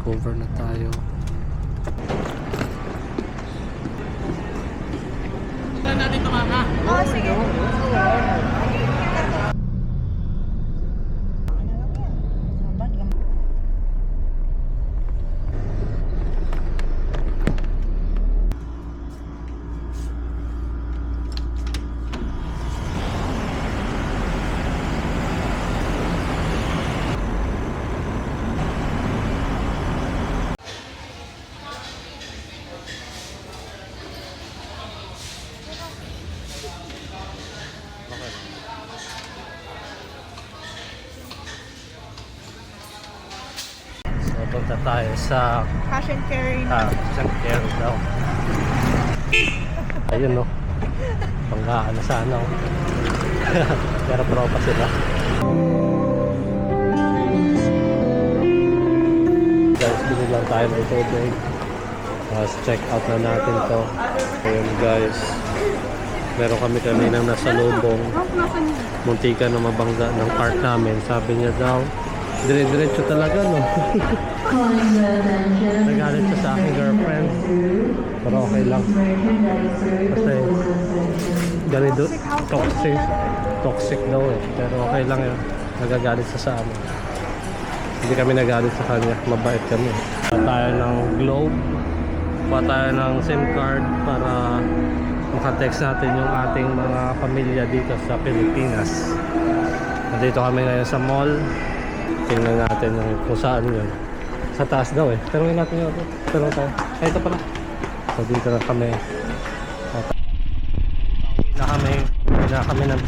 Over na tayo. Saan natin tumama? Oo, sige. So, punta tayo sa Cash and carry. San Carlos daw. Ayun no. Panggaan sana oh. Pero tropa sila. Guys, bilhin lang tayo ng tubig. Tapos check out na natin to. Ayun guys. Meron kami kaninang nasa lubong. Muntika na mabangga ng cart namin. Sabi niya daw, dire-diretso talaga no. Nagalit siya sa aking girlfriend. Pero okay lang. Kasi ganito, toxic daw eh. Pero okay lang yun. Nagagalit siya sa amin. Hindi kami nagalit sa kanya. Mabait kami. Kuha tayo ng globe. Kuha tayo ng SIM card para makatext natin yung ating mga pamilya dito sa Pilipinas. Nandito kami ngayon sa mall. Tingnan natin kung saan yun. Sa taas daw eh. Pero yun natin yun. Pero tayo. Ay, ito pala. So dito na kami. Uwi na kami. Uwi na kami ng